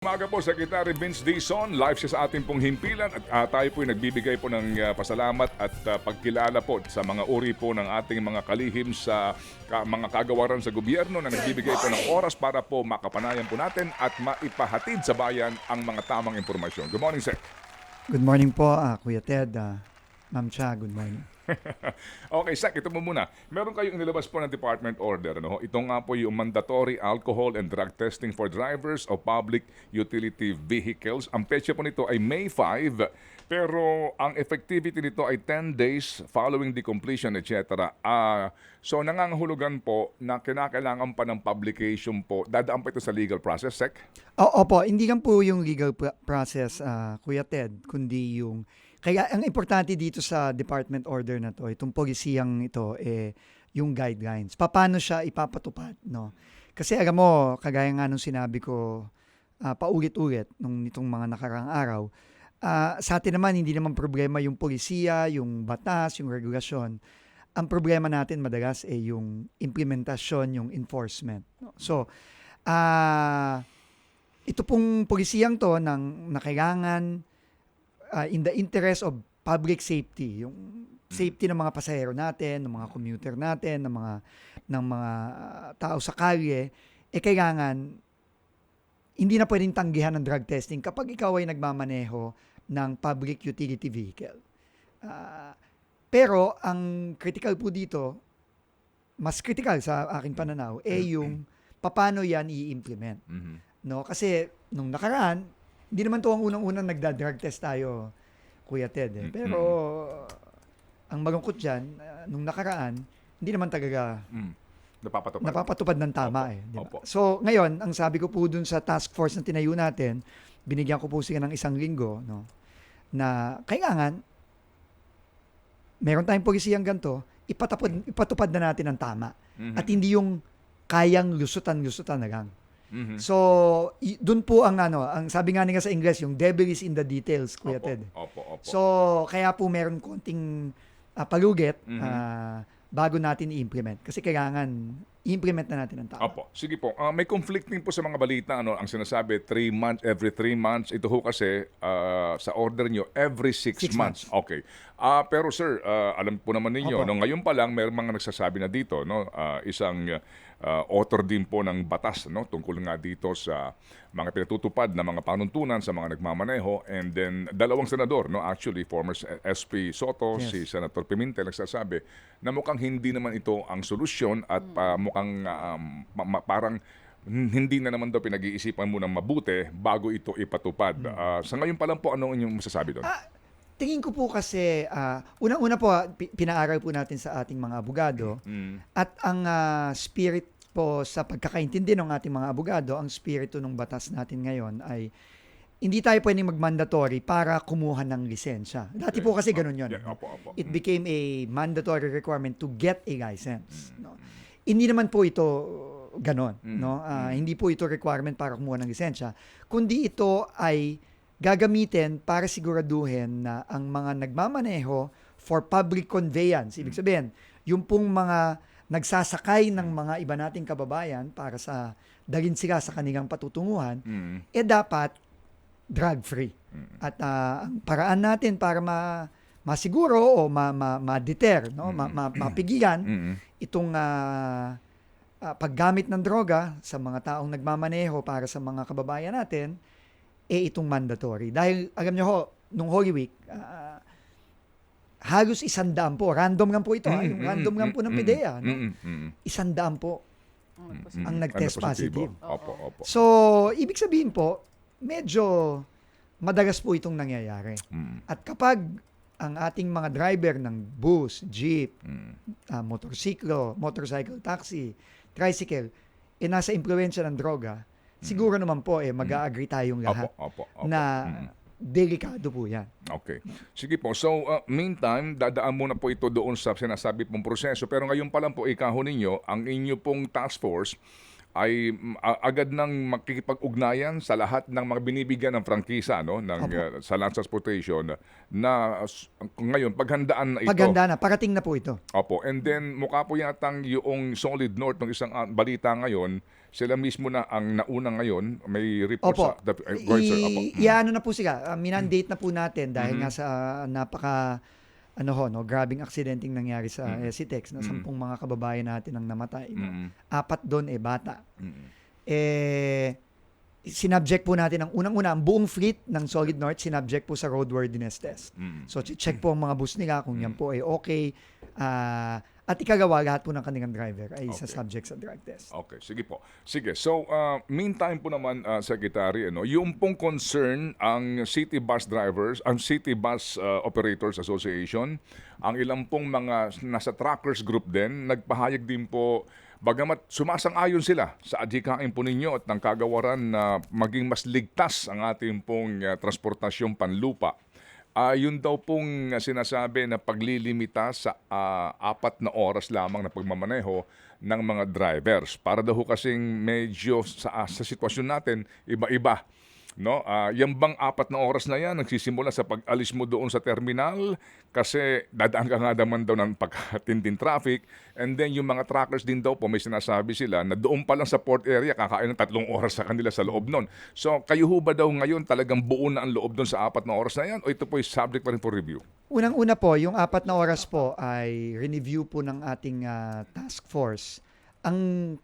Umaga po, Secretary Vince Dizon, live siya sa ating pong himpilan at tayo po ay nagbibigay po ng pasalamat at pagkilala po sa mga uri po ng ating mga kalihim sa mga kagawaran sa gobyerno na nagbibigay po ng oras para po makapanayan po natin at maipahatid sa bayan ang mga tamang impormasyon. Good morning, Sec. Good morning po, Kuya Ted. Ma'am Cha, good morning. Okay, Sec, ito mo muna. Meron kayong inilabas po ng department order. Ano? Ito nga po yung mandatory alcohol and drug testing for drivers of public utility vehicles. Ang petsa po nito ay May 5, pero ang effectivity nito ay 10 days following the completion, etc. So nangangahulugan po na kinakailangan pa ng publication po. Dadaan pa ito sa legal process, Sec? Opo, hindi lang po yung legal process, Kuya Ted, kundi yung... Kaya ang importante dito sa department order na to, itong polisiyang ito, yung guidelines. Paano siya ipapatupad, no? Kasi alam mo, kagaya nga nung sinabi ko, paulit-ulit nung itong mga nakaraang araw, sa atin naman, hindi naman problema yung polisiya, yung batas, yung regulasyon. Ang problema natin madalas yung implementasyon, yung enforcement. No? So, ito pong polisiyang to na kailangan in the interest of public safety, yung safety ng mga pasahero natin, ng mga commuter natin, ng mga tao sa kalye, kailangan hindi na pwedeng tanggihan ng drug testing kapag ikaw ay nagmamaneho ng public utility vehicle. Pero ang critical po dito, mas critical sa aking pananaw, yung paano yan i-implement. No? Kasi nung nakaraan, hindi naman to ang unang-unang nagda-drug test tayo, Kuya Ted. Pero ang malungkot dyan, nung nakaraan, hindi naman talaga napapatupad ng tama. Opo. So ngayon, ang sabi ko po dun sa task force na tinayo natin, binigyan ko po sila ng 1 linggo, no, na kailangan, meron tayong polisiyang ganito, ipatupad na natin ang tama. At hindi yung kayang lusutan-lusutan na lang. So, dun po ang sabi nga nila sa English, yung devil is in the details, Kuya Ted. Opo. So, kaya po meron konting palugit bago natin i-implement. Kasi kailangan i-implement na natin ang tama. Opo. Sige po. May conflicting po sa mga balita. Ang sinasabi, 3 months, every 3 months. Ito ho kasi sa order nyo, every 6 months. Okay. Pero sir, alam po naman ninyo, ngayon pa lang, may mga nagsasabi na dito, isang author din po ng batas tungkol nga dito sa mga pinatutupad na mga panuntunan sa mga nagmamaneho, and then 2 senador, actually former SP Soto, si Senator Pimentel, nagsasabi na mukhang hindi naman ito ang solusyon at mukhang parang hindi na naman daw pinag-iisipan mo ng mabuti bago ito ipatupad. Sa ngayon pa lang po, ano inyong masasabi doon? Tingin ko po kasi, unang-una po, pinaaral po natin sa ating mga abogado at ang spirit po sa pagkakaintindi ng ating mga abogado, ang spirito ng batas natin ngayon ay hindi tayo pwedeng mag-mandatory para kumuha ng lisensya. Dati po kasi ganun yun. It became a mandatory requirement to get a license. No? Hindi naman po ito ganun. Hindi po ito requirement para kumuha ng lisensya, kundi ito ay gagamitin para siguraduhin na ang mga nagmamaneho for public conveyance. Ibig sabihin, yung pong mga nagsasakay ng mga iba nating kababayan para sa dalhin sila sa kanilang patutunguhan, dapat drug-free. At ang paraan natin para masiguro o ma-deter, mapigilan itong paggamit ng droga sa mga taong nagmamaneho para sa mga kababayan natin, itong mandatory. Dahil, alam nyo ho, nung Holy Week, halos 100 po. Random lang po ito. Yung random lang po ng PIDEA. 100 po ang nag-test positive. Opo. So, ibig sabihin po, medyo madalas po itong nangyayari. At kapag ang ating mga driver ng bus, jeep, motorcycle, taxi, tricycle, nasa impluwensya ng droga, siguro naman po mag-a-agree tayong lahat na delikado po yan. Okay. Sige po. So, meantime, dadaan muna po ito doon sa sinasabi pong proseso. Pero ngayon pa lang po, ikaho ninyo, ang inyo pong task force ay agad nang makikipag-ugnayan sa lahat ng mga binibigyan ng prangkisa sa land transportation na ngayon paghandaan na ito. Paganda na, parating na po ito. Opo, and then mukha po yatang yung Solid North ng isang balita ngayon, sila mismo na ang nauna ngayon, may report Opo. sa go ahead, sir. Opo. Iano na po sila, minandate na po natin dahil nga sa napaka grabing aksidenteng nangyari sa SCTEX na 10 mga kababayan natin ang namatay. No? 4 doon bata. Sinubject po natin ang unang-una, ang buong fleet ng Solid North, sinubject po sa roadworthiness test. So, check po ang mga bus nila kung yan po ay okay. At ikagawa, lahat po ng kanilang driver ay sa subject sa drug test. Okay, sige po. Sige, so meantime po naman, Secretary, yung pong concern ang City Bus Drivers, ang City Bus Operators Association, ang ilang pong mga nasa trackers group din, nagpahayag din po, bagamat sumasang-ayon sila sa adhikain po ninyo at ng kagawaran na maging mas ligtas ang ating pong transportasyong panlupa. Yun daw pong sinasabi na paglilimita sa 4 na oras lamang na pagmamaneho ng mga drivers. Para daw kasing medyo sa sitwasyon natin, iba-iba. No? Yan bang 4 na oras na yan, nagsisimula sa pag-alis mo doon sa terminal kasi dadaan ka nga naman daw ng pagkatinding traffic, and then yung mga trackers din daw po, may sinasabi sila na doon pa lang sa port area, kakain ng 3 oras sa kanila sa loob nun. So kayo ho ba daw ngayon talagang buo na ang loob doon sa 4 na oras na yan, o ito po ay subject pa rin for review? Unang-una po, yung 4 na oras po ay review po ng ating task force ang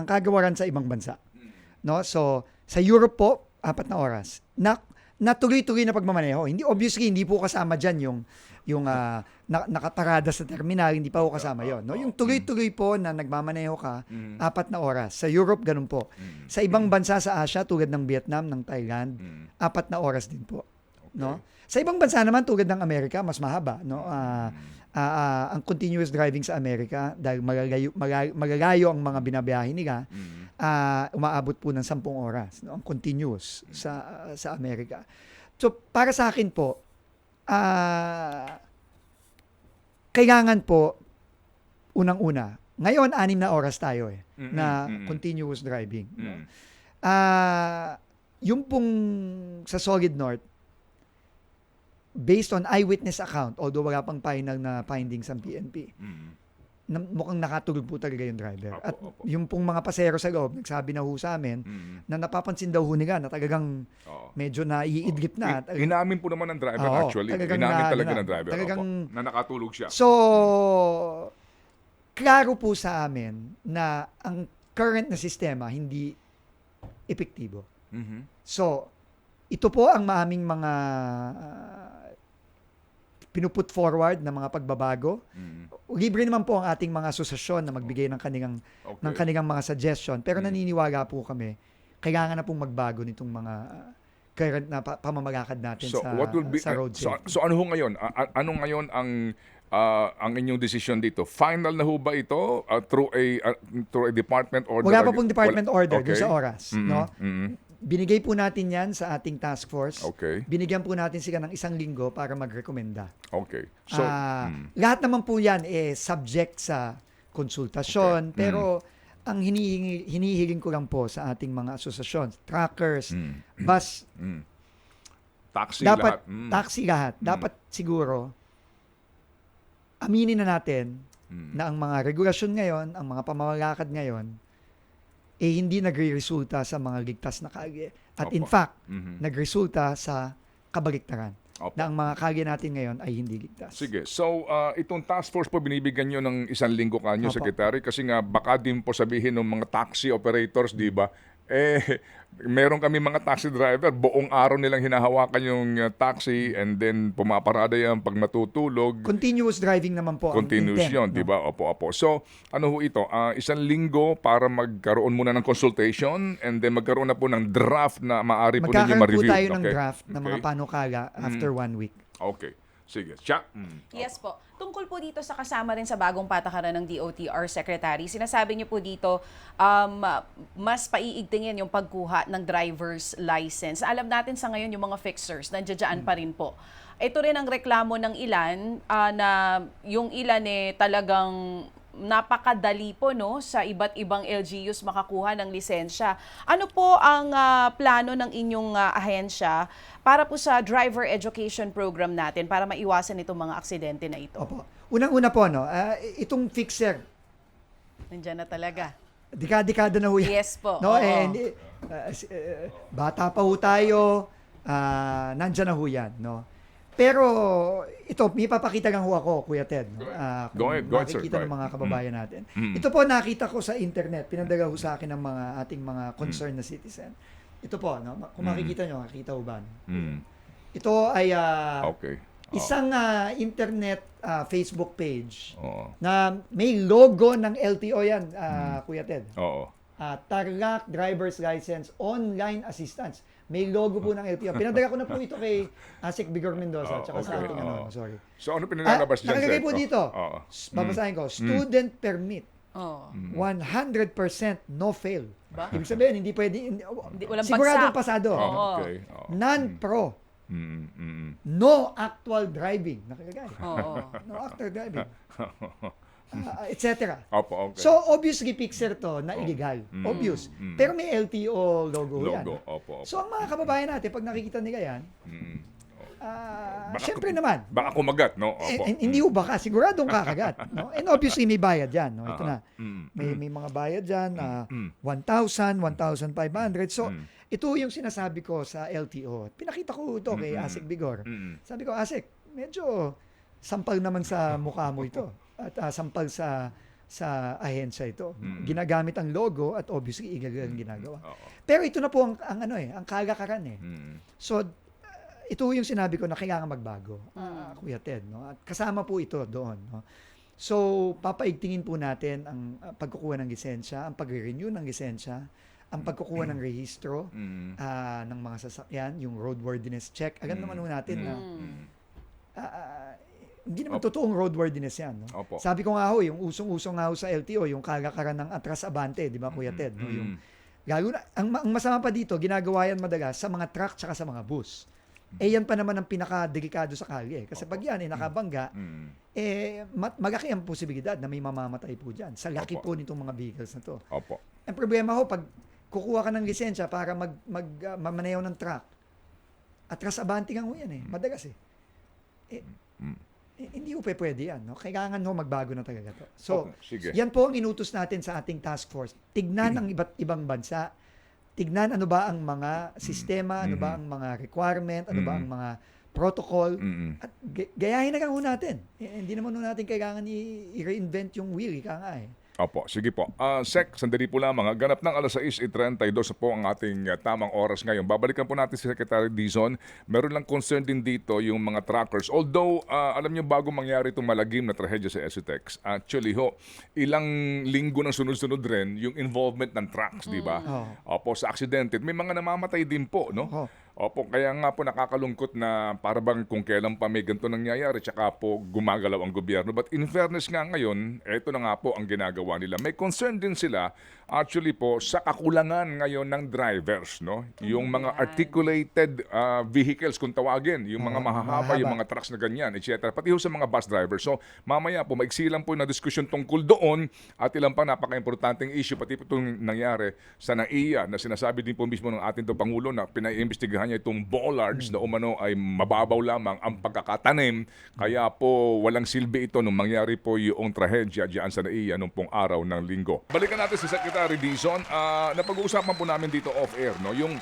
kagawaran sa ibang bansa. No? So, sa Europe po, 4 na oras. Na tuloy-tuloy na pagmamaneho. Obviously, hindi po kasama dyan yung nakaparada sa terminal, hindi pa po kasama yon. No? Yung tuloy-tuloy po na nagmamaneho ka, 4 na oras. Sa Europe, ganun po. Sa ibang bansa sa Asia, tulad ng Vietnam, ng Thailand, 4 na oras din po. No? Sa ibang bansa naman, tulad ng Amerika, mas mahaba. No? Ang continuous driving sa Amerika, dahil magalayo ang mga binabiyahe nila, umaabot po ng 10 oras, no? Ang continuous sa Amerika. So, para sa akin po, kailangan po, unang-una, ngayon, 6 na oras tayo na continuous driving. No? Yung pong sa Solid North, based on eyewitness account, although wala pang final na findings ang PNP, mukhang nakatulog po talaga yung driver. At yung pong mga pasero sa loob, nagsabi na ho sa amin na napapansin daw ho nila na talagang medyo naiidlip na. Inamin po naman ng driver actually. Inamin talaga ng driver. Na nakatulog siya. So, klaro po sa amin na ang current na sistema hindi epektibo. So, ito po ang maaming mga pinuput forward na mga pagbabago. Libre naman po ang ating mga asosasyon na magbigay ng kanilang mga suggestion. Pero naniniwala po kami, kailangan na pong magbago nitong mga current na pamamalakad natin sa road safety. So ano ho ngayon? Ano ngayon ang inyong decision dito? Final na ho ba ito through a department order? Wala pa pong department order doon sa oras. No? Binigay po natin yan sa ating task force. Okay. Binigyan po natin sila ng 1 linggo para magrekomenda. Okay. So, lahat naman po yan subject sa konsultasyon. Pero ang hinihiling ko lang po sa ating mga asosasyon, truckers, bus, taxi dapat, lahat. Taxi lahat. Dapat siguro, aminin na natin na ang mga regulasyon ngayon, ang mga pamamalakad ngayon, hindi nagre-resulta sa mga ligtas na kalye. At in fact, nagresulta sa kabaliktaran. Na ang mga kalye natin ngayon ay hindi ligtas. Sige. So, itong task force po, binibigyan nyo ng 1 linggo kanyo, Secretary, kasi nga baka din po sabihin ng mga taxi operators, di ba? Meron kami mga taxi driver, buong araw nilang hinahawakan yung taxi and then pumaparada yan pag matutulog. Continuous driving naman po. Continuous yun, di ba? Opo. So, ano ho ito? 1 linggo para magkaroon muna ng consultation and then magkaroon na po ng draft na maaari po ninyo ma-review. Magkakaroon po tayo ng draft ng mga panukala after 1 week. Okay. Sige. Siya? Yes po. Tungkol po dito sa kasama rin sa bagong patakaran ng DOTR Secretary, sinasabi niyo po dito, mas paiigtingin yung pagkuha ng driver's license. Alam natin sa ngayon yung mga fixers, nandiyan pa rin po. Ito rin ang reklamo ng ilan na yung ilan talagang napakadali po no sa iba't ibang LGUs makakuha ng lisensya. Ano po ang plano ng inyong ahensya para po sa driver education program natin para maiwasan itong mga aksidente na ito? Opo. Unang-una po, no, itong fixer, Nandiyan na talaga. dekada na ho yan. Yes po. No, Oo. and bata pa ho tayo, nandyan na ho yan, no. Pero ito, may papakita lang ho ako, Kuya Ted. No? Go ahead, sir. Makikita Go ng ahead. mga kababayan natin. Mm. Ito po nakita ko sa internet, pinadala ho sa akin ng mga ating mga concerned na citizen. Ito po, no? Kung makikita nyo, makikita ho ba? Mm. Ito ay Okay. isang internet Facebook page Oo. na may logo ng LTO yan, Kuya Ted. Oo. Tarlac Driver's License Online Assistance. May logo po ng LTO. Pinadala ko na po ito kay Asik Bigor Mendoza tsaka sa okay. ating sorry. So ano pinalalabas dyan, Nakalagay Sek? po dito. Oo. Babasahin ko. Student permit. Oo. 100% no fail. Ba? Ibig sabihin, hindi pwede, walang siguradong bagsak. pasado. Oo. Okay. Oo. Non-pro. Mm. No actual driving. Nakalagay. Oo. No actual driving. Etc. Opo, okay. So, obviously, fixer to na illegal. Obvious. Pero may LTO logo yan. Logo, opo. So, ang mga kababayan natin, pag nakikita nila yan, Mm. syempre naman, Baka kumagat, no? Opo. hindi ho baka, siguradong kakagat. No? And obviously, may bayad yan. No? Ito na. Mm. May mga bayad dyan, 1,000, 1,500. So, ito yung sinasabi ko sa LTO. Pinakita ko ito kay Asik Bigor. Sabi ko, Asik, medyo sampal naman sa mukha mo ito. At sampal sa ahensya ito. Ginagamit ang logo at obviously illegal ang ginagawa. Oo. Pero ito na po ang ang kalakaran eh. Mm. So ito yung sinabi ko na kailangan magbago, Kuya Ted, no? At kasama po ito doon, no? So papaigtingin po natin ang pagkukuha ng lisensya, ang pagre-renew ng lisensya, ang pagkukuha ng rehistro ng mga sasakyan, yung roadworthiness check. Alam naman natin na hindi naman totoong roadworthiness yan. No? Opo. Sabi ko nga ho, yung usong-usong nga ho sa LTO, yung kalakaran ng atras abante, di ba Kuya Ted? No? Yung, lalo na, ang masama pa dito, ginagawa yan madalas sa mga truck tsaka sa mga bus. yan pa naman ang pinaka-delikado sa kalye. Kasi pag yan nakabangga, malaki ang posibilidad na may mamamatay po dyan. Sa laki po nitong mga vehicles na to. Opo. Ang problema ho, pag kukuha ka ng lisensya para mamaneho ng truck, atras abante nga ho yan madalas hindi ho pwede yan. No? Kailangan ho magbago na talaga to. So, sige. yan po ang inutos natin sa ating task force. Tignan ang iba't ibang bansa. Tignan ano ba ang mga sistema, ano ba ang mga requirement, ano ba ang mga protocol. At gayahin na lang ho natin. Hindi naman ho natin kailangan i-reinvent yung wheel. Ika nga Opo, sige po. Sec, sandali po lamang. Ganap ng alas 6:32 po ang ating tamang oras ngayon. Babalikan po natin si Secretary Dizon. Meron lang concern din dito yung mga truckers. Although, alam niyo bago mangyari itong malagim na trahedya sa SUTEX, actually ilang linggo ng sunod-sunod rin yung involvement ng trucks, di ba? Opo, sa aksidente. May mga namamatay din po, no? Opo, kaya nga po nakakalungkot na para bang kung kailan pa may ganito nangyayari tsaka po gumagalaw ang gobyerno. But in fairness nga ngayon, ito na nga po ang ginagawa nila. May concern din sila actually po sa kakulangan ngayon ng drivers, no? Yung mga articulated vehicles kung tawagin, yung mga mahahaba, yung mga trucks na ganyan, etc. Pati sa mga bus drivers. So, mamaya po maiksi lang po na diskusyon tungkol doon at ilang pa napaka-importanting issue pati po itong nangyari sa NAIA na sinasabi din po mismo ng ating Pangulo na pinaiimbestigahan niya itong bollards na umano ay mababaw lamang ang pagkakatanim. Kaya po walang silbi ito nung mangyari po yung trahedya diyan sa NAIA nung pong araw ng linggo. Balikan natin si Secretary Dizon. Napag-uusapan po namin dito off-air, no? Yung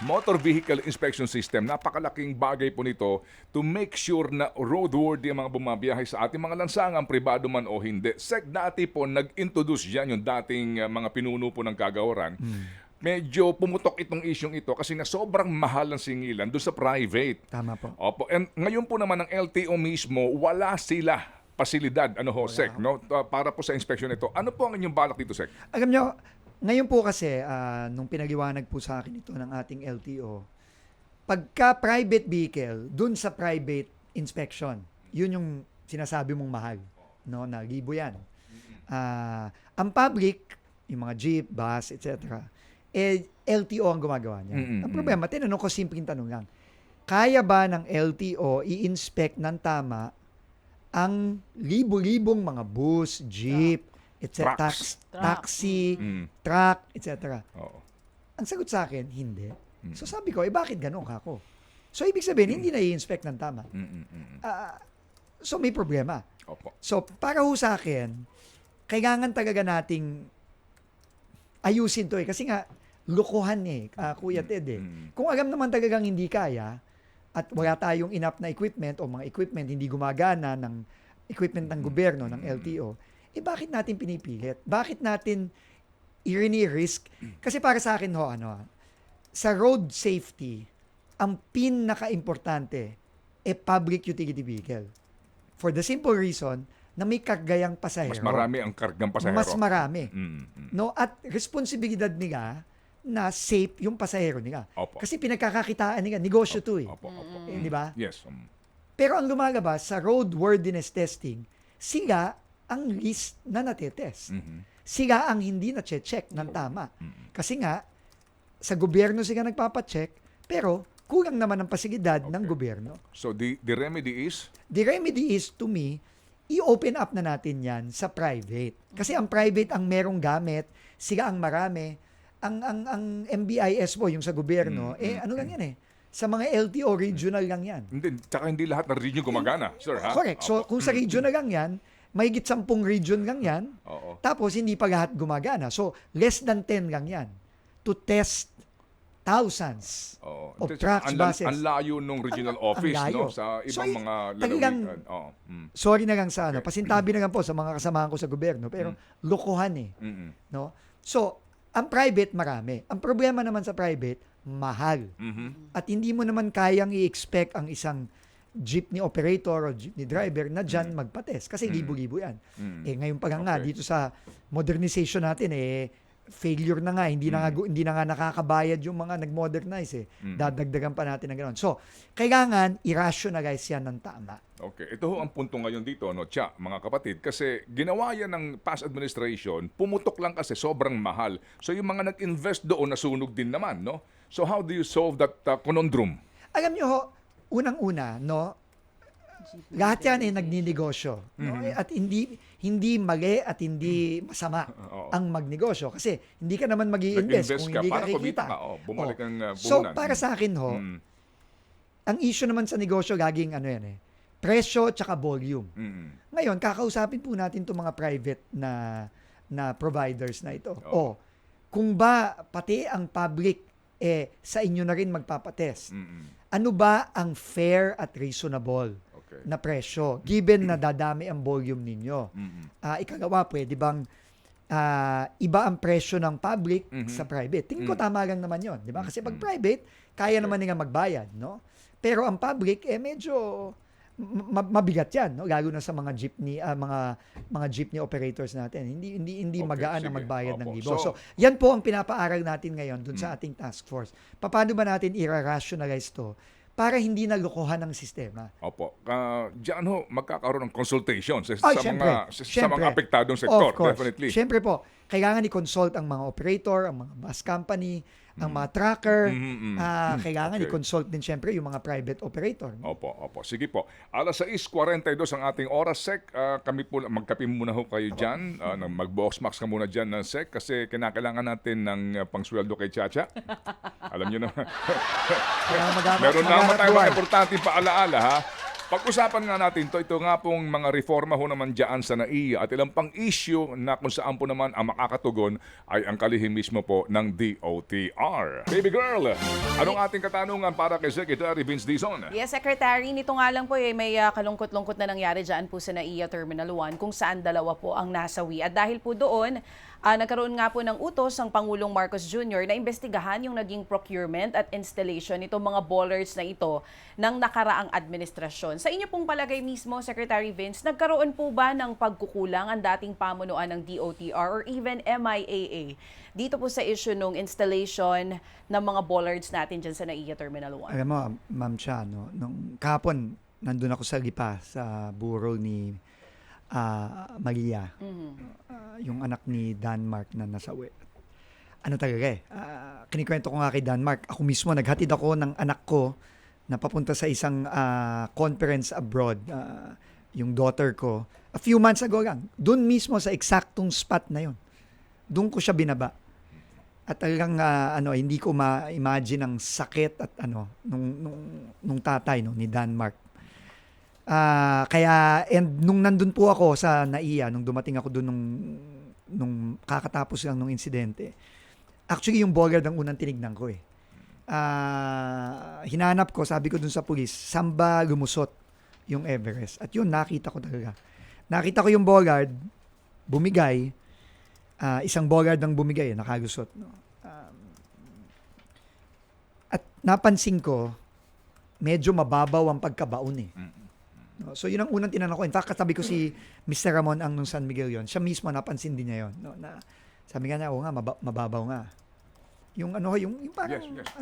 Motor Vehicle Inspection System, napakalaking bagay po nito to make sure na roadworthy ang mga bumabiyahe sa ating mga lansangan, pribado man o hindi. Dati po nag-introduce yan yung dating mga pinuno po ng kagawaran. Medyo pumutok itong isyong ito kasi nga sobrang mahal ang singilan doon sa private. Tama po. Opo. And ngayon po naman ng LTO mismo, wala sila pasilidad, Sec, no? Para po sa inspection nito. Ano po ang inyong balak dito, Sec? Alam nyo, ngayon po kasi, nung pinaliwanag po sa akin ito ng ating LTO, pagka private vehicle, dun sa private inspection, yun yung sinasabi mong mahal, no? Na libo yan. Ang public, yung mga jeep, bus, etc., LTO ang gumagawa niya. Ang problema, tinanong ko, simpleng tanong lang. Kaya ba ng LTO i-inspect ng tama ang libo-libong mga bus, jeep, etc. Trucks. Taxi, Mm. truck, etc. Oo. Ang sagot sa akin, hindi. So sabi ko, bakit ganun kako? So ibig sabihin, hindi na-i-inspect ng tama. So may problema. Opo. So para ho sa akin, kailangan talaga nating ayusin to kasi nga, lukuhan Kuya Ted Kung alam naman talagang hindi kaya, at wala tayong enough na equipment o mga equipment hindi gumagana ng equipment ng gobyerno, ng LTO, bakit natin pinipilit? Bakit natin i-risk? Kasi para sa akin sa road safety, ang pinaka-importante public utility vehicle. For the simple reason na may kargayang pasahero. Mas marami ang kargang pasahero. Mas marami. Mm. No? At responsibilidad nila na safe yung pasahero nila. Opo. Kasi pinagkakakitaan nila, negosyo to Opo. Di ba? Yes. Pero ang lumalabas sa roadworthiness testing, sila ang least na natetest. Sila ang hindi na-check ng tama. Kasi nga, sa gobyerno sila nagpapacheck, pero kulang naman ang pasilidad ng gobyerno. So the remedy is? The remedy is, to me, i-open up na natin yan sa private. Kasi ang private ang merong gamit, sila ang marami. Ang MBIS po, yung sa gobyerno, ano lang yan sa mga LTO, regional lang yan. Hindi, tsaka hindi lahat ng region gumagana, sir, ha? Correct. So, kung sa regional lang yan, mahigit 10 region lang yan, Oo. tapos hindi pa lahat gumagana. So, less than 10 lang yan to test thousands Oo. of Tsaka trucks, buses. Ang layo nung regional Ang office, layo. no? Sa So, ibang mga talagang- lalawigan. Oo. Sorry na lang sa pasintabi na lang po sa mga kasamahan ko sa gobyerno, pero lokohan no? So, ang private marami. Ang problema naman sa private, mahal. At hindi mo naman kayang i-expect ang isang jeepney operator o jeepney driver na dyan magpates. Kasi libo-libo yan. Ngayon pa nga, dito sa modernization natin, failure na nga. Hindi na nga nakakabayad yung mga nag-modernize. Dadagdagan pa natin ng gano'n. So, kailangan i-rationalize yan ng tama. Okay. Ito ho ang punto ngayon dito, no, Tsa, mga kapatid. Kasi ginawa yan ng past administration, pumutok lang kasi sobrang mahal. So yung mga nag-invest doon, nasunog din naman, no? So how do you solve that conundrum? Alam nyo ho, unang-una, no, lahat yan nagninegosyo. No? At hindi mali at hindi masama ang magnegosyo. Kasi hindi ka naman mag-i-invest kung hindi ka para kikita. kumita ka. Bumalik ang So, puhunan. para sa akin ho, ang issue naman sa negosyo, laging presyo tsaka volume. Ngayon, kakausapin po natin itong mga private na providers na ito. Kung ba pati ang public sa inyo na rin magpapatest, ano ba ang fair at reasonable na presyo given na dadami ang volume ninyo? Ikagawa, pwede bang iba ang presyo ng public sa private? Tingin ko tama lang naman yon, di ba? Kasi pag private, kaya naman nila magbayad, no? Pero ang public, medyo mabigat yan, no? Lalo na sa mga jeepney mga jeepney operators natin. Hindi magaan na magbayad ng libo. So, yan po ang pinapaaral natin ngayon dun sa ating task force. Paano ba natin i-rationalize to para hindi nalukuhan ng sistema? Opo. Diyan ho, magkakaroon ng consultation sa Syempre. mga apektadong sektor. Of course. Definitely. Siyempre po, kailangan i-consult ang mga operator, ang mga bus company, ang mga tracker. Kailangan i-consult din siyempre yung mga private operator. Opo. Sige po. 6:42 ang ating oras, Sec. Kami po, magkape muna ho kayo dyan. Mag-box max ka muna dyan, Sec, kasi kinakailangan natin ng pangsweldo kay Chacha. Alam nyo naman. Meron naman tayo mga importanteng paalaala, ha? Pag-usapan nga natin ito nga pong mga reforma ho naman dyan sa NAIA at ilang pang issue na kung saan po naman ang makakatugon ay ang kalihim mismo po ng DOTR. Baby girl, anong ating katanungan para kay Secretary Vince Dizon? Yes, Secretary, nito nga lang po may kalungkot-lungkot na nangyari dyan po sa NAIA Terminal 1 kung saan dalawa po ang nasawi. At dahil po doon, nagkaroon nga po ng utos ang Pangulong Marcos Jr. na imbestigahan yung naging procurement at installation nitong mga bollards na ito ng nakaraang administrasyon. Sa inyo pong palagay mismo, Secretary Vince, nagkaroon po ba ng pagkukulang ang dating pamunuan ng DOTR or even MIAA dito po sa issue ng installation ng mga bollards natin dyan sa NAIA Terminal 1? Alam mo, Ma'am Cha, nung kahapon, nandun ako sa Lipa, sa burol ni Maria, yung anak ni Denmark na nasawi. Ano talaga kinikwento ko nga kay Denmark, ako mismo, naghatid ako ng anak ko na papunta sa isang conference abroad. yung daughter ko, a few months ago lang, doon mismo sa eksaktong spot na yun. Doon ko siya binaba. At talagang hindi ko ma-imagine ang sakit at nung tatay ni Denmark. Kaya nung nandun po ako sa NAIA, nung dumating ako doon nung kakatapos lang nung insidente, actually yung Bogard ang unang tinignan ko eh. Hinanap ko, sabi ko dun sa pulis, saan ba lumusot yung Everest? At yun, nakita ko talaga. Nakita ko yung Bogard, bumigay, isang Bogard ang bumigay, nakalusot. No? At napansin ko, medyo mababaw ang pagkabaon eh. No? So yun ang unang tinanong ko. In fact, katabi ko si Mr. Ramon ang nung San Miguel yon. Siya mismo napansin din niya yon. No? Na, sabi nga niya, oo nga, mababaw nga. Yung yung parang, Yes.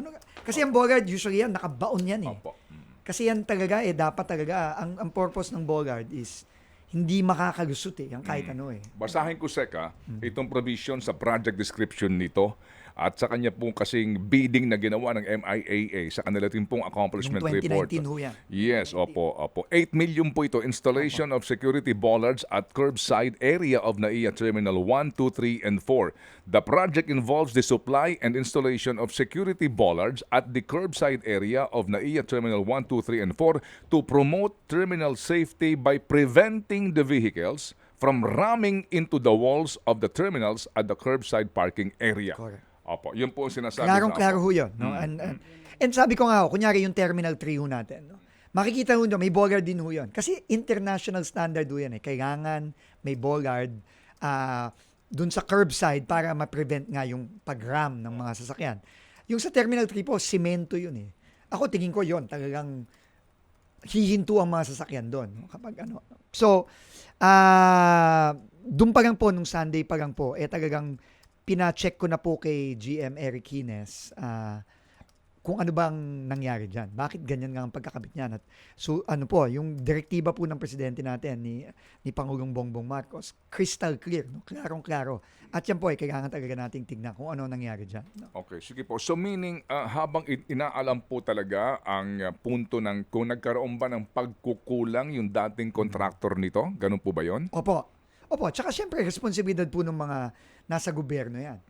kasi ang Bogard, usually yan, nakabaon yan eh. Opo. Kasi yan talaga dapat talaga, ang purpose ng Bogard is, hindi makakalusot eh, yung kahit ano eh. Basahin ko, Sek, itong provision sa project description nito at sa kanya pong kasing bidding na ginawa ng MIAA sa kanila din pong accomplishment Noong 2019 report. ho yan. Yes, opo. 8 million po ito. Installation of security bollards at curbside area of NAIA Terminal 1, 2, 3, and 4. The project involves the supply and installation of security bollards at the curbside area of NAIA Terminal 1, 2, 3, and 4 to promote terminal safety by preventing the vehicles from ramming into the walls of the terminals at the curbside parking area. Correct. Opo, yun po ang sinasabi. Klarong-klaro ho yun. No? And sabi ko nga ho, kunyari yung Terminal 3 ho natin. No? Makikita ho nyo, may Bogard din ho yun. Kasi international standard ho yan eh. Kailangan may Bogard dun sa curbside para ma-prevent nga yung pag-ram ng mga sasakyan. Yung sa Terminal 3 po, simento yun eh. Ako tingin ko yun, talagang hihinto ang mga sasakyan doon. No? Kapag ano. So, dun pa lang po, nung Sunday pa lang po, talagang pina-check ko na po kay GM Eric Hines kung ano bang nangyari dyan. Bakit ganyan nga ang pagkakabit niyan? At so, yung direktiba po ng presidente natin ni Pangulong Bongbong Marcos, crystal clear, no? Klarong-klaro. At yan po kailangan talaga nating tignan kung ano nangyari dyan. No? Okay, sige po. So meaning, habang inaalam po talaga ang punto ng kung nagkaroon ba ng pagkukulang yung dating contractor nito? Ganun po ba yon? Opo. Tsaka syempre, responsibilidad po ng mga nasa gobyerno yan.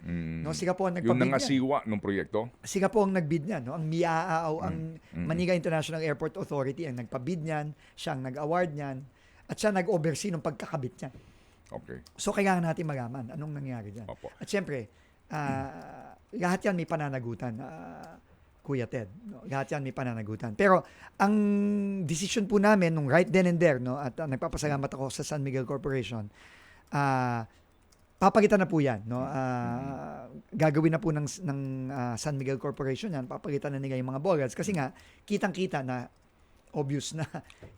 No, sila po ang Yung nagpabid niyan. nangasiwa ng proyekto? Sila po ang nagbid niyan. No? Ang MIAAO, ang Manila International Airport Authority ang nagpabid niyan, siya ang nag-award niyan, at siya nag-oversee ng pagkakabit niyan. Okay. So, kailangan natin malaman anong nangyari dyan. Opo. At syempre, lahat yan may pananagutan, Kuya Ted. No? Lahat yan may pananagutan. Pero, ang decision po namin, nung right then and there, no? At nagpapasalamat ako sa San Miguel Corporation, papalitan na po yan. No? Gagawin na po ng San Miguel Corporation yan. Papalitan na nila yung mga bollards. Kasi nga, kitang-kita na obvious na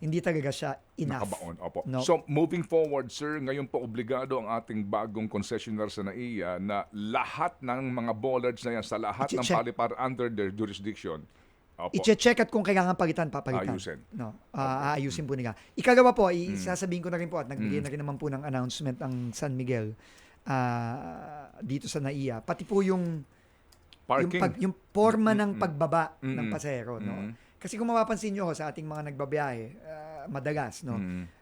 hindi talaga siya enough. Nakabaon. Opo. No? So moving forward, sir, ngayon po obligado ang ating bagong concessionaire sa NAIA na lahat ng mga bollards na yan sa lahat ng I-check. palipar under their jurisdiction. Opo. I-check at kung kailangan palitan, papalitan. Ayusin. No, aayusin po nila. Ikagawa po, isasabihin ko na rin po at nagbigay na rin naman po ng announcement ang San Miguel dito sa NAIA. Pati po yung Parking. yung forma ng pagbaba ng pasahero. No? Kasi kung mapapansin nyo sa ating mga nagbabiyahe, madalas, no?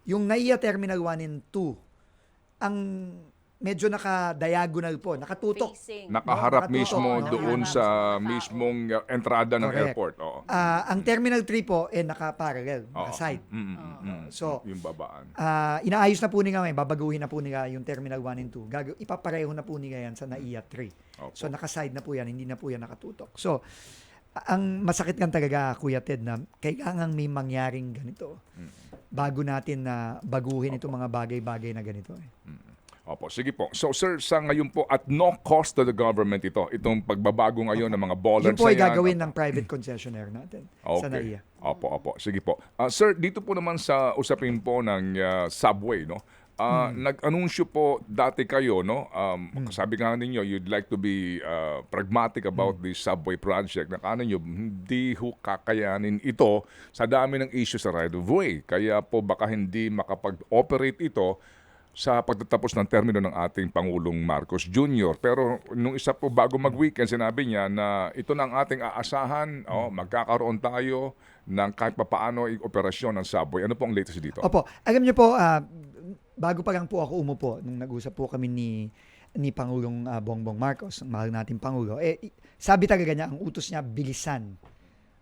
Yung NAIA Terminal 1 and 2, ang medyo naka-diagonal po, nakatutok. Facing. Nakaharap Nakatutok, mismo no? doon Nakaharap sa sa tao. mismong entrada ng Correct. airport. Oo. Ang Terminal 3 po, naka-parallel, Oo. naka-side. So, yung babaan. inaayos na po nila ngayon, babaguhin na po nila yung Terminal 1 and 2. Ipapareho na po nila yan sa NAIA 3. Opo. So, naka-side na po yan, hindi na po yan nakatutok. So, ang masakit lang talaga, Kuya Ted, na kailangan may mangyaring ganito bago natin na baguhin itong mga bagay-bagay na ganito. Opo, sige po. So sir, sa ngayon po, at no cost to the government itong pagbabago ngayon ng mga bollards Yun po ay na yan. gagawin ng private concessionaire natin sa Okay. NAIA. Opo. Sige po. Sir, dito po naman sa usapin po ng subway, no? Nag-anunsyo po dati kayo, no? Sabi nga ninyo, you'd like to be pragmatic about the subway project. Nakano nyo, hindi ho kakayanin ito sa dami ng issue sa right of way. Kaya po baka hindi makapag-operate ito sa pagtatapos ng termino ng ating Pangulong Marcos Jr. Pero nung isa po bago mag-weekend, sinabi niya na ito na ang ating aasahan, magkakaroon tayo ng kahit papaano operasyon ng subway. Ano po ang latest dito? Opo. Alam niyo po, bago pa lang po ako umupo, nung nag-usap po kami ni Pangulong Bongbong Marcos, ang mahal nating Pangulo, sabi talaga niya, ang utos niya, bilisan.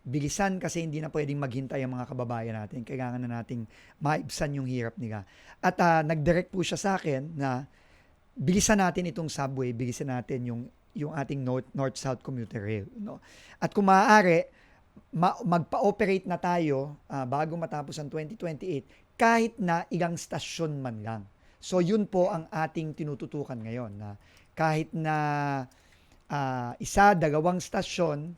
Bilisan kasi hindi na pwedeng maghintay ang mga kababayan natin. Kailangan na nating maibsan yung hirap nila. At nag-direct po siya sa akin na bilisan natin itong subway, bilisan natin yung ating north-south commuter rail. No? At kung maaari, magpa-operate na tayo bago matapos ang 2028 kahit na ilang stasyon man lang. So yun po ang ating tinututukan ngayon na kahit na isa, dalawang stasyon,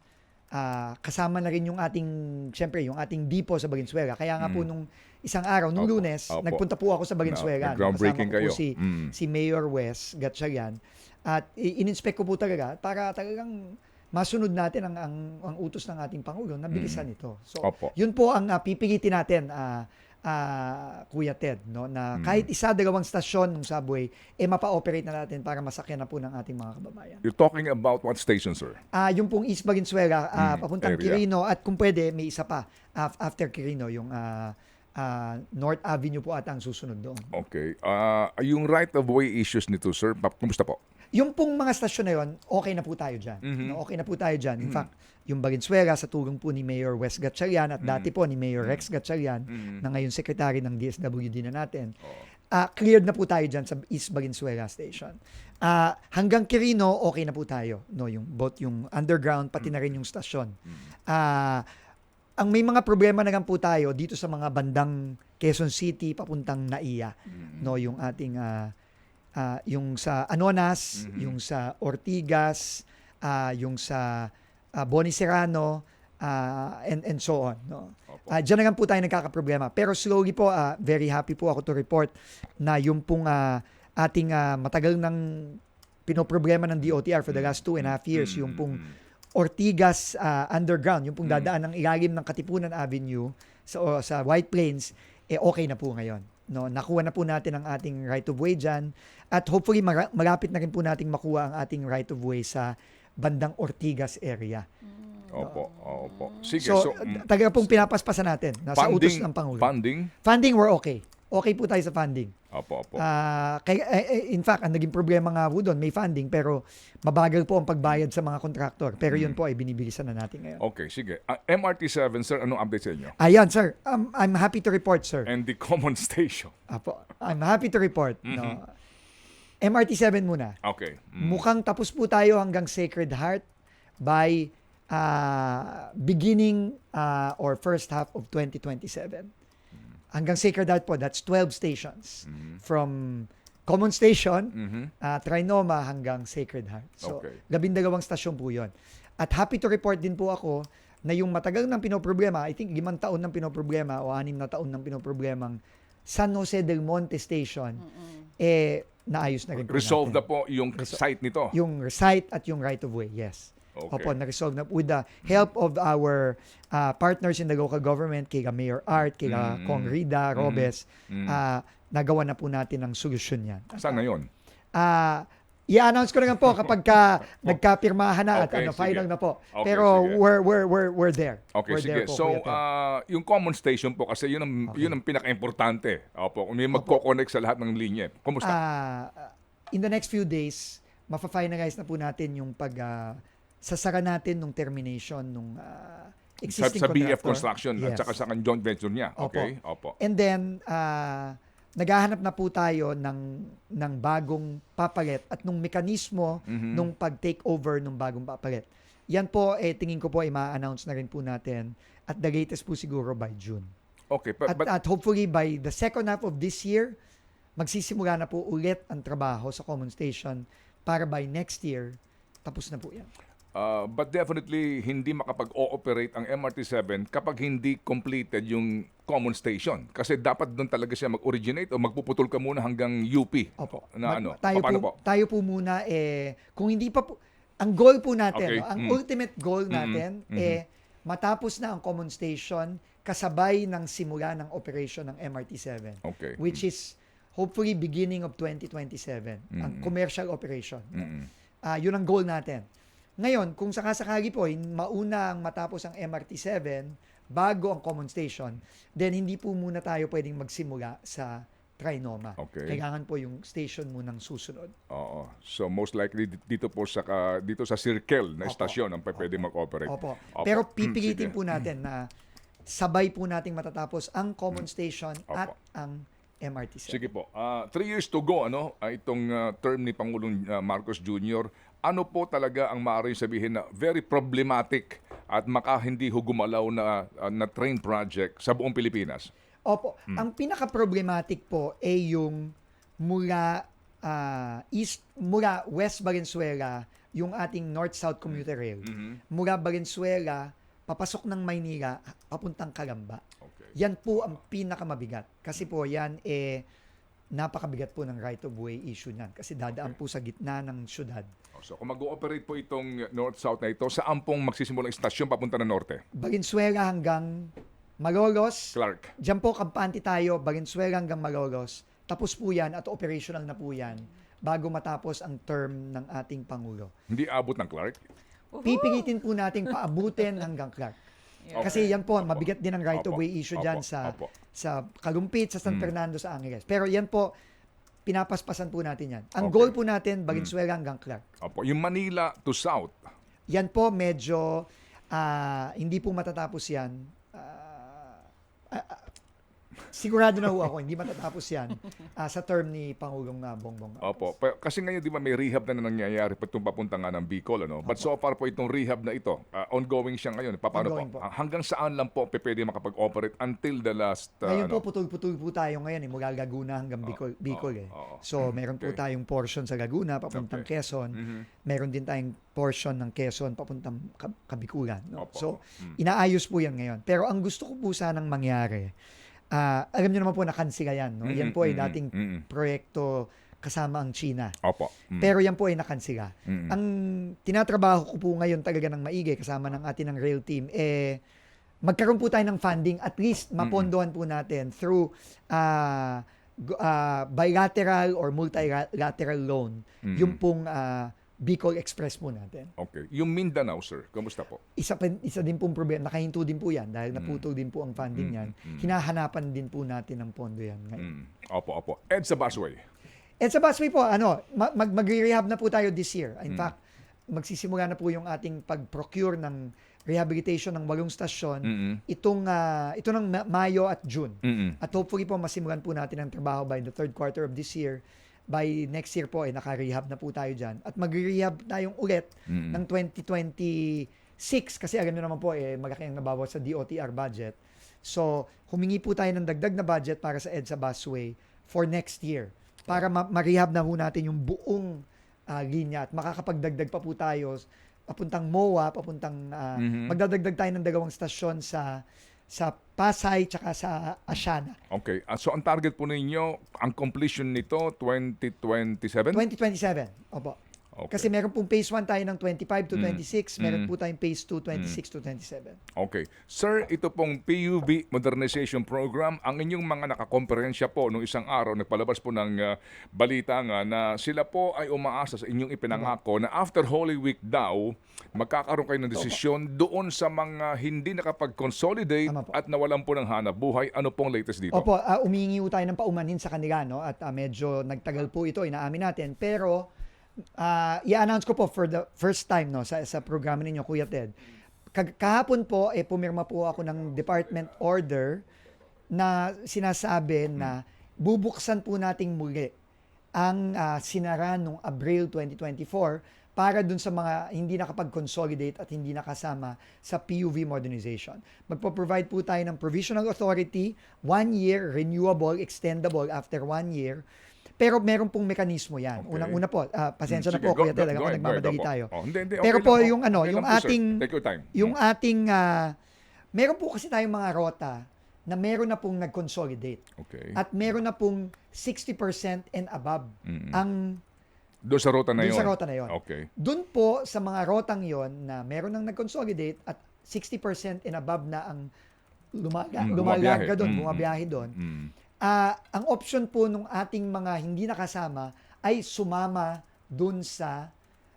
kasama na rin yung ating, syempre, yung ating depot sa Valenzuela. Kaya nga po nung isang araw, nung Lunes, nagpunta po ako sa Valenzuela. Groundbreaking Kasama ko kayo. po si Mayor Wes Gatchalian. At in-inspect ko po talaga para talagang masunod natin ang utos ng ating Pangulo na bilisan ito. So, Opo. yun po ang pipilitin natin, Kuya Ted, no, na kahit isa, dalawang stasyon ng subway, mapa-operate na natin para masakyan na po ng ating mga kababayan. You're talking about what station, sir? Yung pong East Valenzuela, papuntang area. Quirino, at kung pwede, may isa pa after Quirino, yung North Avenue po ata ang susunod doon. Okay. Yung right-of-way issues nito, sir, kumusta po? Yung pong mga stasyon na yun, okay na po tayo dyan. No, okay na po tayo dyan. In fact, yung Valenzuela, sa tulong po ni Mayor Wes Gatchalian at dati po ni Mayor Rex Gatchalian, na ngayon secretary ng DSWD na natin, cleared na po tayo dyan sa East Valenzuela Station. Hanggang Quirino, okay na po tayo. No, both yung underground, pati na rin yung stasyon. Ang may mga problema na lang po tayo dito sa mga bandang Quezon City, papuntang Naiya. No, yung ating yung sa Anonas, yung sa Ortigas, yung sa Boni Serrano, and so on. No? Diyan na lang po tayo nagkakaproblema. Pero slowly po, very happy po ako to report na yung pong ating matagal ng pinoproblema ng DOTR for the last 2.5 years, yung pong Ortigas underground, yung pong dadaan ng ilalim ng Katipunan Avenue sa White Plains, okay na po ngayon. No, nakuha na po natin ang ating right of way dyan at hopefully malapit na rin po nating makuha ang ating right of way sa bandang Ortigas area. Opo. Sige, So, taga pong pinapaspasan natin nasa utos ng Pangulo. Funding, we're okay. Okay po tayo sa funding. Opo. In fact, ang naging problema nga po doon, may funding pero mabagal po ang pagbayad sa mga kontraktor. Pero yun po ay binibilisan na natin ngayon. Okay, sige. MRT7, sir, anong update sa inyo? Ayan, sir. I'm happy to report, sir. And the common station. Apo, I'm happy to report. No, MRT7 muna. Okay. Mukhang tapos po tayo hanggang Sacred Heart by beginning or first half of 2027. Hanggang Sacred Heart po, that's 12 stations. From Common Station, Trinoma hanggang Sacred Heart. So, Okay. 12 stasyon po yun. At happy to report din po ako na yung matagal ng pinoproblema, I think 5 taon ng pinoproblema o 6 na taon ng pinoproblemang San Jose del Monte Station, naayos na rin po Resolved natin. na po yung site nito. Yung site at yung right of way, yes. Okay. Opo, na-resolve na with the help of our partners in the local government, kay Mayor Art, kay Kong Rida, Robes, nagawa na po natin ang solusyon yan. Saan ngayon? I-announce ko na nga po kapag nagkapirmahan na at Okay, final sige. na po. Okay, Pero sige. we're there. Okay, We're sige. there po, So, Kuya Ted. yung common station po kasi yun ang pinaka-importante. Opo, kung may magko-connect sa lahat ng linya. Kumusta? In the next few days, mafa-finalize na po natin yung sasara natin nung termination nung existing Sa BF contractor. Construction at Yes. saka sa joint venture niya. Opo. Okay? Opo. And then, naghahanap na po tayo ng bagong papalit at nung mekanismo nung pag-take over ng bagong papalit. Yan po, tingin ko po, ma-announce na rin po natin at the latest po siguro by June. Okay, but At hopefully by the second half of this year, magsisimula na po ulit ang trabaho sa Common Station para by next year, tapos na po yan. But definitely, hindi makapag-ooperate ang MRT7 kapag hindi completed yung common station. Kasi dapat doon talaga siya mag-originate o magpuputol ka muna hanggang UP. Opo. Na Tayo paano po? tayo po muna, kung hindi pa po, ang goal po natin, Okay. no, ang ultimate goal natin, matapos na ang Common Station, kasabay ng simula ng operation ng MRT7. Okay. Which is, hopefully beginning of 2027 ang commercial operation. Mm-mm. Yun ang goal natin. Ngayon, kung sakasakali po, mauna ang matapos ang MRT-7 bago ang common station, then hindi po muna tayo pwedeng magsimula sa Trinoma. Okay. Kailangan po yung station munang susunod. Oo. So most likely dito po dito sa Circle na Opo. estasyon ang pwede mag-operate. Opo. Opo. Pero pipilitin Sige. po natin na sabay po nating matatapos ang common station Opo. at ang MRT-7. Sige po. 3 years to go itong term ni Pangulong Marcos Jr. Ano po talaga ang maaaring sabihin na very problematic at hindi gumalaw na train project sa buong Pilipinas? Opo. Ang pinaka-problematic po ay yung mula mula West Valenzuela, yung ating North-South Commuter Rail. Mula Valenzuela, papasok ng Maynila, papuntang Calamba. Okay. Yan po ang pinakamabigat. Kasi po yan napakabigat po ng right-of-way issue niyan. Kasi dadaan po sa gitna ng syudad. So kung mag-ooperate po itong North-South na ito, saan pong magsisimula ang istasyon papunta ng Norte? Valenzuela hanggang Malolos. Clark. Diyan po, kampante tayo, Valenzuela hanggang Malolos. Tapos po yan at operational na po yan bago matapos ang term ng ating Pangulo. Hindi abot ng Clark? Pipilitin po nating paabutin hanggang Clark. Kasi yan po, mabigat din ang right-of-way issue dyan sa Kalumpit, sa San Fernando, sa Angeles. Pero yan po, pinapaspasan po natin yan. Ang goal po natin, Valenzuela hanggang Clark. Opo. Yung Manila to South. Yan po, medyo hindi po matatapos yan. Sigurado na ho ako, hindi matatapos yan sa term ni Pangulong Bongbong. Opo. Kasi ngayon, di ba, may rehab na nangyayari papunta nga ng Bicol, But so far po itong rehab na ito, ongoing siya ngayon. Paano Ongoing po? po. Hanggang saan lang po pwede makapag-operate until the last... Ngayon po, putol-putol po tayo ngayon, mula Laguna hanggang Bicol. So, meron po tayong portion sa Laguna, papuntang Quezon. Meron din tayong portion ng Quezon, papuntang Kabikulan. Opo. So, inaayos po yan ngayon. Pero ang gusto ko po sanang mangyari, alam niyo naman po na kansila yan. No? Yan po ay dating proyekto kasama ang China. Opo. Pero yan po ay nakansila. Ang tinatrabaho ko po ngayon talaga ng maigi kasama ng atin ng rail team, magkaroon po tayo ng funding, at least mapondohan po natin through bilateral or multilateral loan, yung pong Bicol Express po natin. Okay. Yung Mindanao, sir, kamusta po? Isa din pong problema, nakahinto din po yan dahil naputol din po ang funding yan. Hinahanapan din po natin ng pondo yan ngayon. Opo. EDSA Busway. And sa busway po, mag-rehab na po tayo this year. In fact, magsisimula na po yung ating pag-procure ng rehabilitation ng 8 stasyon ito ng Mayo at June. At hopefully po masimulan po natin ang trabaho by the 3rd quarter of this year. By next year po, naka-rehab na po tayo dyan. At mag-rehab tayong ulit ng 2026 kasi alam nyo naman po, malaki ang nabawas sa DOTR budget. So, humingi po tayo ng dagdag na budget para sa EDSA Busway for next year. Para ma-rehab na po natin yung buong linya at makakapagdagdag pa po tayo papuntang MOA, magdadagdag tayo ng 2 stasyon sa Pasay tsaka sa Asiana. Okay. So ang target po ninyo, ang completion nito, 2027? 2027, opo. Okay. Kasi meron pong phase 1 tayo ng 25 to 26, meron po tayong phase 2, 26 to 27. Okay. Sir, ito pong PUV Modernization Program, ang inyong mga nakakomperensya po nung isang araw, nagpalabas po ng balita nga na sila po ay umaasa sa inyong ipinangako na after Holy Week daw, magkakaroon kayo ng desisyon doon sa mga hindi nakapag-consolidate Tama po. at nawalan po ng hanap buhay. Ano pong latest dito? Opo, umihingi po tayo ng paumanhin sa kanila, no? At medyo nagtagal po ito, inaamin natin. Pero, i-announce ko po for the first time sa programa ninyo, Kuya Ted. Kahapon po, pumirma po ako ng department order na sinasabi na bubuksan po nating muli ang sinara noong Abril 2024 para dun sa mga hindi nakapag-consolidate at hindi nakasama sa PUV modernization. Magpo-provide po tayo ng provisional authority, 1 year, renewable, extendable after 1 year. Pero meron pong mekanismo yan. Okay. Unang-una po, pasensya Sige, na po, Kuya Ted, go ahead, nagmamadali go po. tayo. Hindi, Pero okay po, lang yung Okay yung lang po, sir. ating, Take your time. yung ating, meron po kasi tayong mga rota na meron na pong nag-consolidate. Okay. At meron na pong 60% and above ang Doon sa ruta na doon yun? sa rota na yun. Okay. Doon po sa mga rotang yon na meron nang nag-consolidate at 60% and above na ang bumabiyahe. bumabiyahe doon. Ang option po nung ating mga hindi nakasama ay sumama dun sa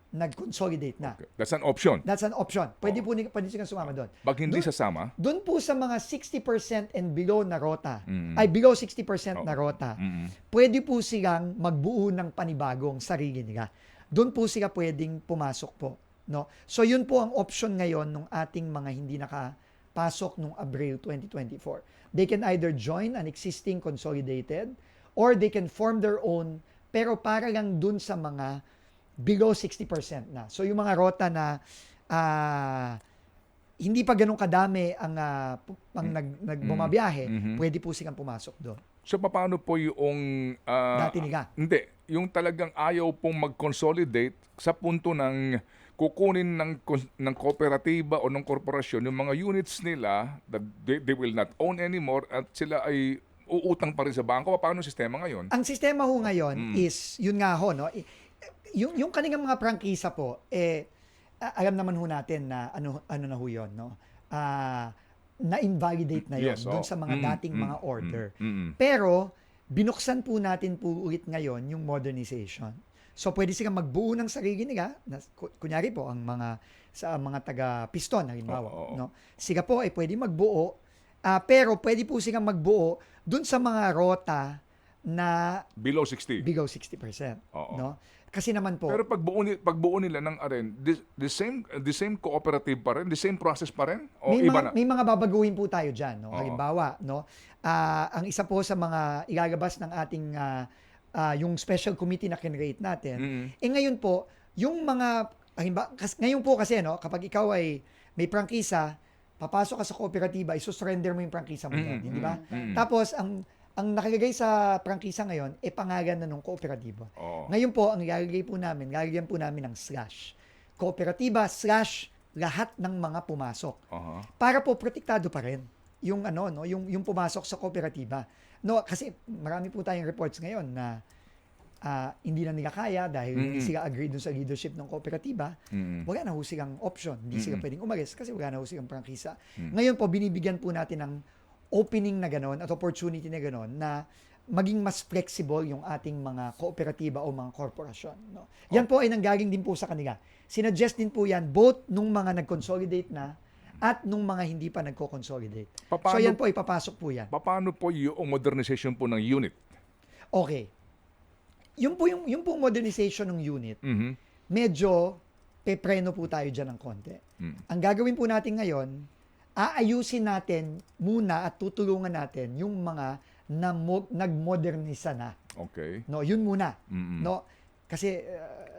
nag-consolidate na. Okay. That's an option. That's an option. Pwede silang sumama doon. Pag hindi sasama, Doon po sa mga 60% and below na rota, ay below 60% na rota, pwede po silang magbuo ng panibagong sarili nila. Doon po sila pwedeng pumasok po. No? So yun po ang option ngayon ng ating mga hindi nakapasok nung Abril 2024. They can either join an existing consolidated or they can form their own, pero para lang doon sa mga below 60% na. So yung mga rota na hindi pa ganun kadami ang nagbumabiyahe, pwede po silang pumasok doon. so paano po yung... Dati nila. Hindi. Yung talagang ayaw pong mag-consolidate sa punto ng kukunin ng kooperatiba o ng korporasyon yung mga units nila that they will not own anymore at sila ay uutang pa rin sa bangko. Paano sistema ngayon? Ang sistema ho ngayon is, yun nga ho, no? Yung kanilang mga prangkisa po, alam naman ho natin na ano na ho yun, no? Na-invalidate na yun Yes, doon oh. sa mga dating mga order. Mm. Pero, binuksan po natin po ulit ngayon yung modernization. So, pwede silang magbuo ng sarili nila. Kunyari po, ang mga taga-piston, halimbawa. Oo. No? Sila po ay pwede magbuo. Pero, pwede po silang magbuo dun sa mga rota na Below 60. below 60%. Oo. No? Kasi naman po, Pero pagbuo nila ng aren, the same cooperative pa rin, the same process pa rin o iba na? may mga babaguhin po tayo diyan, no. Oo. Halimbawa, no, ang isa po sa mga ilalabas ng ating yung special committee na kinrate natin. Ngayon po, yung mga halimbawa, ngayon po kasi no, kapag ikaw ay may prangkisa, papasok ka sa kooperatiba, iso-surrender mo yung prangkisa mo doon, di ba? Tapos ang nakalagay sa prangkisa ngayon, pangalan na ng kooperatiba. Oo. Ngayon po, ang lalagyan po namin ng slash. Kooperatiba / lahat ng mga pumasok. Aha. Para po protektado pa rin yung yung pumasok sa kooperatiba. No, kasi marami po tayong reports ngayon na hindi na nila kaya dahil hindi sila agree dun sa leadership ng kooperatiba. Wala na ho silang option. Hindi sila pwedeng umalis kasi wala na ho silang prangkisa. Ngayon po, binibigyan po natin ng opening na gano'n at opportunity na gano'n na maging mas flexible yung ating mga kooperatiba o mga korporasyon. No? Yan po ay nanggaling din po sa kanila. Sinuggest din po yan both nung mga nag-consolidate na at nung mga hindi pa nagko-consolidate. So yan po, ipapasok po yan. Paano po yung modernization po ng unit? Okay. Yung po modernization ng unit, Mhm. medyo pepreno po tayo dyan ng konti. Ang gagawin po natin ngayon, aayusin natin muna at tutulungan natin yung mga nagmodernisa na. Okay. No, yun muna. No, kasi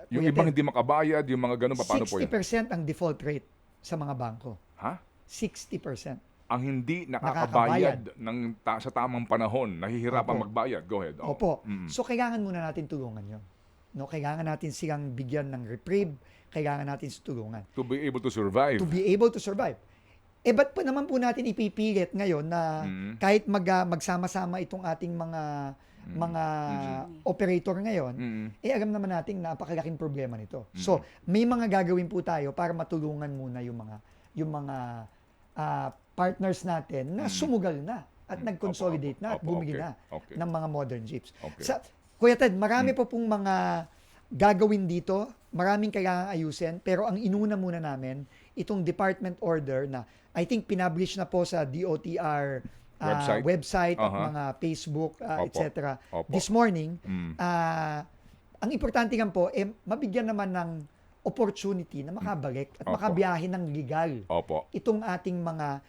Yung Kuya ibang Ted, hindi makabayad, yung mga ganun, paano po yan? 60% ang default rate sa mga bangko. Ha? 60%. Ang hindi nakakabayad sa tamang panahon, Opo. nahihirapan magbayad. Go ahead. Oh. Opo. So, kailangan muna natin tulungan yun. No, kailangan natin silang bigyan ng reprieve, kailangan natin tulungan. To be able to survive. To be able to survive. Ba't pa naman po natin ipipilit ngayon na kahit magsama-sama itong ating mga operator ngayon, alam naman natin napakalaking problema nito. So, may mga gagawin po tayo para matulungan muna yung mga partners natin na sumugal na at nag-consolidate na at bumili na Okay. ng mga modern jeeps. Okay. Kuya Ted, marami po pong mga gagawin dito, maraming kailangan ayusin, pero ang inuna muna namin, itong department order na I think pinablish na po sa DOTR website at mga Facebook, etc. Opo. This morning, ang importante lang po, mabigyan naman ng opportunity na makabalik at Opo. makabiyahe ng legal Opo. itong ating mga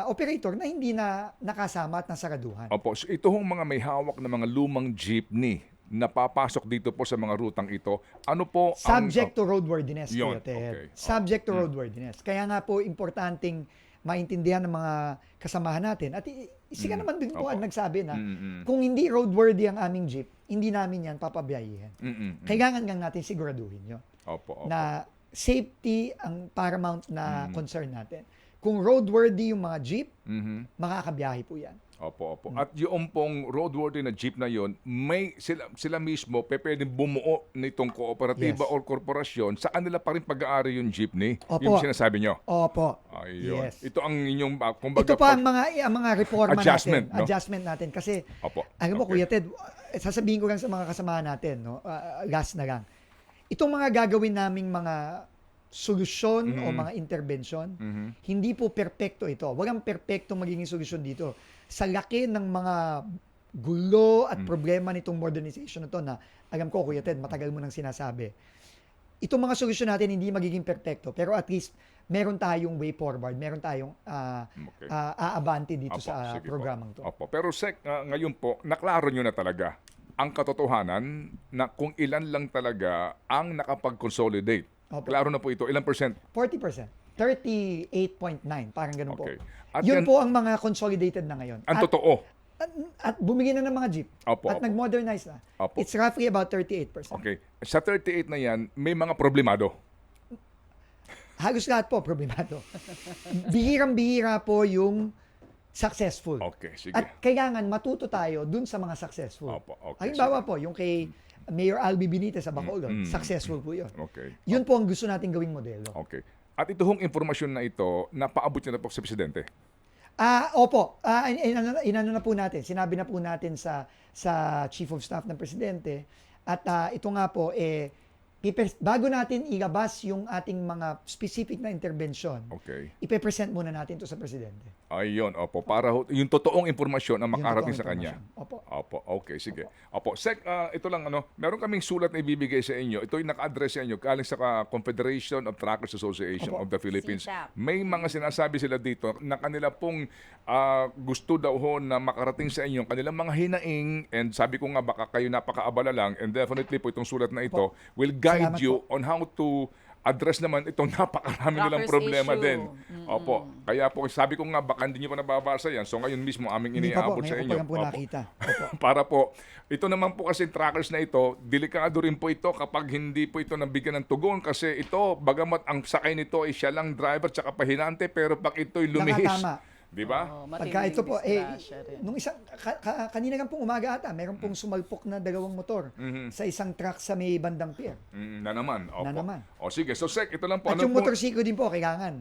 operator na hindi na nakasama at nasaraduhan. Opo. So, ito hong mga may hawak na mga lumang jeepney na papasok dito po sa mga rutang ito. Ano po Subject to roadworthiness, Yun, Kuya Ted. okay. Subject to roadworthiness. Kaya nga po, importanteng maintindihan ng mga kasamahan natin. At sila naman din po Opo. ang nagsabi na kung hindi roadworthy ang aming jeep, hindi namin yan papabiyahihin. Kailangan lang natin siguraduhin yun. Opo. Na safety ang paramount na concern natin. Kung roadworthy yung mga jeep, makakabiyahe po yan. Opo, opo. At yung pong roadworthy na jeep na yon, may sila mismo pwedeng bumuo nitong kooperatiba Yes. or korporasyon, sa kanila pa rin pag-aari yung jeepney. Opo. Yung sinasabi nyo. Opo. Ayun. Yes. Ito ang inyong, kumbaga, Ito pa ang mga reforma Adjustment, natin. no? Adjustment natin. Kasi, Opo. alam mo, Okay. Kuya Ted, sasabihin ko lang sa mga kasamahan natin, no? Last na lang. Itong mga gagawin naming mga solusyon o mga intervention, hindi po perpekto ito. Walang perpektong magiging solusyon dito. Sa laki ng mga gulo at problema nitong modernization na to na alam ko, Kuya Ted, matagal mo nang sinasabi. Itong mga solusyon natin hindi magiging perpekto, pero at least meron tayong way forward, meron tayong Okay. aabante dito Opo, sa sige programang to. Opo. Pero Sec, ngayon po, naklaro nyo na talaga ang katotohanan na kung ilan lang talaga ang nakapag-consolidate. Opo. Klaro na po ito. Ilang percent? 40%. 38.9, parang ganun Okay. po. At Yun yan- po ang mga consolidated na ngayon. Ang totoo. At bumili na ng mga jeep. Opo, At opo. nag-modernize na. Opo. It's roughly about 38%. Okay. Sa 38 na yan, may mga problemado. Halos lahat po problemado. Bihirang-bihira po yung successful. Okay, sige. At kailangan matuto tayo dun sa mga successful. Opo, okay, Halimbawa po, yung kay Mayor Albi Benitez sa Bacolod, successful po yun. Okay. Yun po ang gusto natin gawing modelo. Okay. At ito hong informasyon na ito, napaabot niya na po sa Presidente. Opo, inano na po natin, sinabi na po natin sa Chief of Staff ng Presidente at ito nga po, bago natin ilabas yung ating mga specific na intervention, Okay. ipe-present muna natin ito sa Presidente. Ayun, opo. Para yung totoong informasyon ang Yung makarating totoong sa kanya. informasyon. Opo. Opo, okay, sige. Opo, Sec, ito lang, meron kaming sulat na ibibigay sa inyo. Ito yung naka-address sa inyo, galing sa Confederation of Truckers Association Opo. of the Philippines. CTAP. May mga sinasabi sila dito na kanila pong gusto daw ho na makarating sa inyo, kanilang mga hinaing, and sabi ko nga baka kayo napakaabala lang, and definitely po itong sulat na ito will guide Salamat you on how to address naman itong napakarami nilang Truckers problema issue. din. Opo. Kaya po, sabi ko nga, baka hindi nyo pa nababasa yan. So ngayon mismo, aming Hindi pa po, iniabot sa ngayon inyo. ko pa lang po Opo. nakita. Opo. Para po, ito naman po kasi trackers na ito, delikado rin po ito kapag hindi po ito nabigyan ng tugon kasi ito, bagamat ang sakay nito ay siya lang driver tsaka pahinante, pero pag ito'y lumihis. Nakatama. Di ba? Oo, Pagka matinding ito po, disgrasya rin. nung isang, kanina lang pong umaga ata, meron pong sumalpok na dalawang motor sa isang truck sa may bandang pier. Na naman. Opo. Na naman. O sige, so Sec, ito lang po. At yung po- motorsiklo din po, kailangan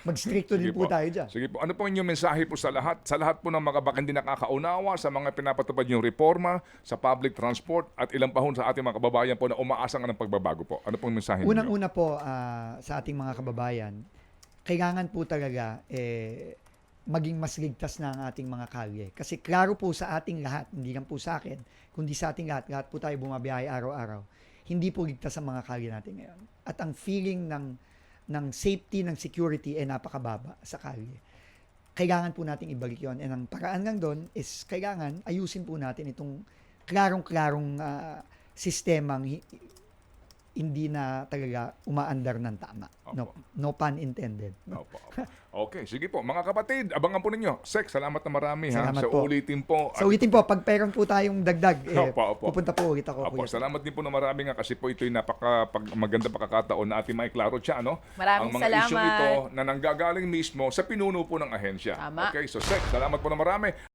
mag-stricto din Sige po tayo dyan. Sige po. Ano po inyong mensahe po sa lahat? Sa lahat po ng mga baka hindi nakakaunawa sa mga pinapatupad yung reforma sa public transport at ilang pahon sa ating mga kababayan po na umaasa nga ng pagbabago po. Ano pong mensahe niyo? Unang-una po sa ating mga kababayan, kailangan po talaga maging mas ligtas na ang ating mga kalye. Kasi klaro po sa ating lahat, hindi lang po sa akin, kundi sa ating lahat, lahat po tayo bumabiyahe araw-araw. Hindi po ligtas ang mga kalye natin ngayon. At ang feeling ng safety, ng security ay napakababa sa kalye. Kailangan po nating ibalik yon. And ang paraan lang doon is kailangan ayusin po natin itong klarong-klarong sistemang hindi na talaga umaandar ng tama. No pun intended. Opo, opo. Okay, sige po. Mga kapatid, abangan po ninyo. Sec, salamat na marami Salamat sa po. ulitin po. Sa ulitin po, pag meron po tayong dagdag, Opo, opo. pupunta po ulit ako. Opo, Kuya. salamat din po na marami nga kasi po ito'y maganda pakakataon na ating maiklaro siya, ano? Maraming Ang mga salamat. issue ito na nanggagaling mismo sa pinuno po ng ahensya. Tama. Okay, so Sec, salamat po na marami.